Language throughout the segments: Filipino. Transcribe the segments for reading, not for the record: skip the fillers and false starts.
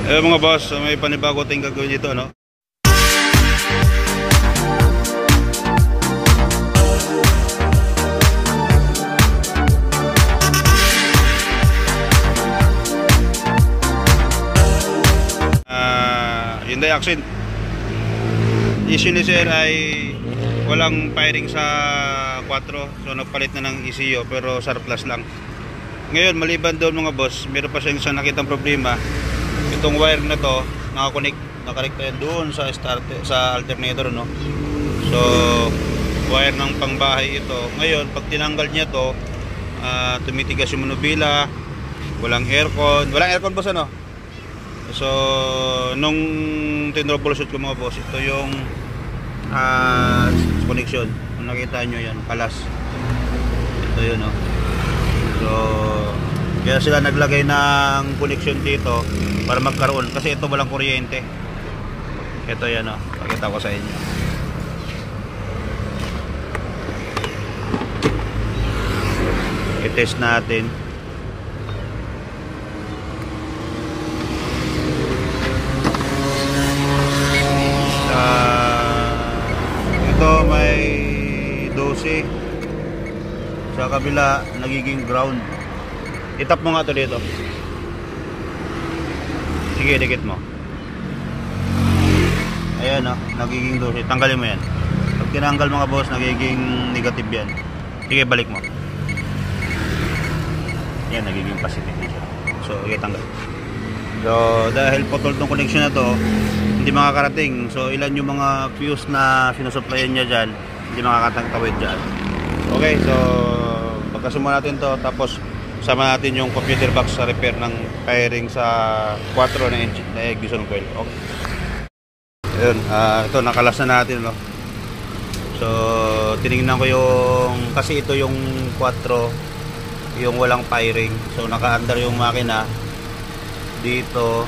Mga boss, may panibago tayong gagawin dito, no? Yung diaxin issue ni sir ay walang firing sa 4, so nagpalit na ng ECU pero surplus lang. Ngayon maliban doon mga boss, meron pa siyang isang nakitang problema. Itong wire na to nakakonect yan doon sa starter, sa alternator, no? So wire ng pangbahay ito. Ngayon pag tinanggal niya to, tumitigas yung manubila, walang aircon boss, ano? So nung tinroubleshoot ko mga boss, ito yung connection. Kung nakita nyo yan, kalas, ito yun, no? So kaya sila naglagay ng connection dito para magkaroon, kasi ito walang kuryente. Ito yan, no? Pakita ko sa inyo. I-test natin. Ito may 12, sa kabila nagiging ground. Itap mo nga ito dito. Sige, dikit mo. Ayan, no? Nagiging 12. Tanggalin mo yan. Pag tinanggal mga boss, nagiging negative yan. Sige, balik mo. Yan, nagiging positive siya. So, okay, tanggal. So, dahil putol tong connection na to, hindi makakarating. So, ilan yung mga fuse na sinusuplayan niya dyan, hindi makakatawid dyan. Okay, so pagkasuma natin to, tapos sama natin yung computer box sa repair ng firing sa 4 na ignition coil. Okay. Ayun, ito nakalas na natin, no? So tinignan ko yung, kasi ito yung 4 yung walang firing, so naka-under yung makina dito.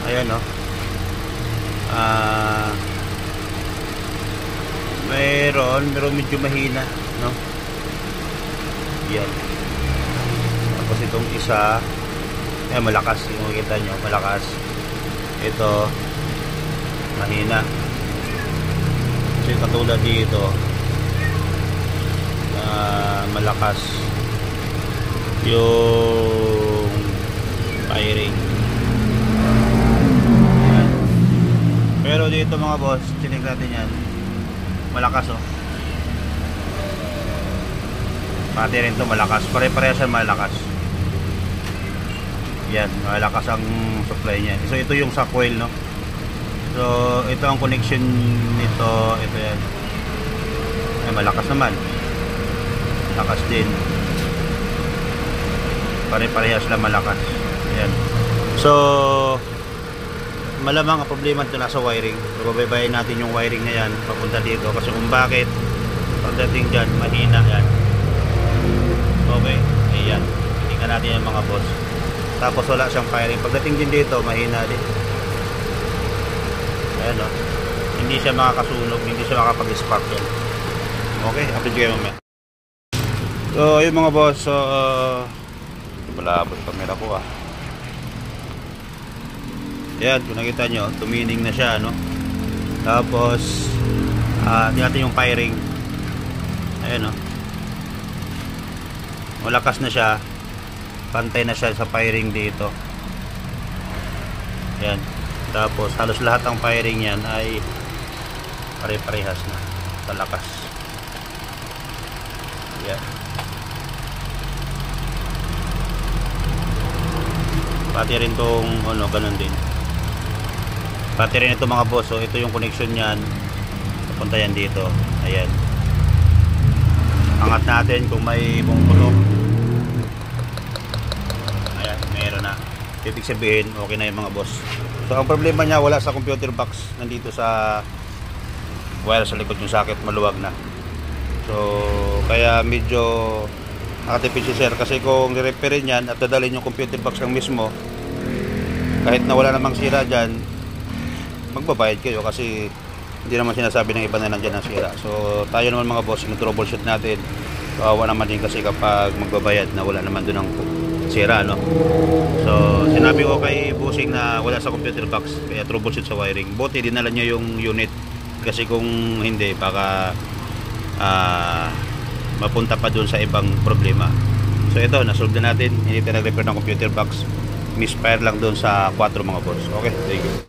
Ayan, no? Meron medyo mahina, no? Yan. Tapos itong isa, malakas, yung makikita nyo, malakas. Ito mahina. Kasi katulad dito, malakas yung firing. Yan. Pero dito mga boss, tinig natin yan, malakas, oh. Pati rin to malakas, pare-pareha siya malakas. Yan, malakas ang supply niya. So ito yung sa coil, no? So ito ang connection nito, ito yan. Ay, malakas naman. Malakas din. Pare-pareha sila malakas. Yan. So malamang ang problema ito nasa wiring. So babaybayin natin yung wiring na yan papunta dito, kasi kung bakit pagdating dyan mahina yan. Okay, ayan, tingnan natin yung mga boss. Tapos wala siyang firing. Pagdating din dito mahina din. Ayan, no? Hindi siya makakasunog, hindi siya makapag-spark yan. Okay, update kayo mamaya. So ayun mga boss, so malabot camera ko, Ayan, kung nakita nyo, tumining na siya, no? Tapos tingnan natin yung firing. Ayan, no? Malakas na siya, pantay na siya sa firing dito. Ayan. Tapos halos lahat ng firing yan ay pare-parehas na sa lakas. Ayan. Pati rin tong ganun din. Pati rin ito mga boss, so ito yung connection niyan, papunta yan dito. Ayan. Angat natin kung may bungkulong. Ayan, meron na. Ibig sabihin, okay na yung mga boss. So ang problema niya, wala sa computer box, nandito sa wire sa likod yung socket, maluwag na. So kaya medyo nakatipid si sir, kasi kung i-repairin yan at dadalhin yung computer box lang mismo, kahit na wala namang sira dyan, magbabayad kayo, kasi hindi naman sinasabi ng iba na nandiyan ang sira. So tayo naman mga boss, yung troubleshoot natin, kawawa naman din kasi kapag magbabayad na wala naman doon ang sira, no? So sinabi ko kay Bossing na wala sa computer box, kaya troubleshoot sa wiring. Buti dinala niya yung unit, kasi kung hindi baka mapunta pa dun sa ibang problema. So ito, nasolve na natin. Hindi tayo nag-repair ng computer box, misfire lang dun sa 4 mga boss. Okay, thank you.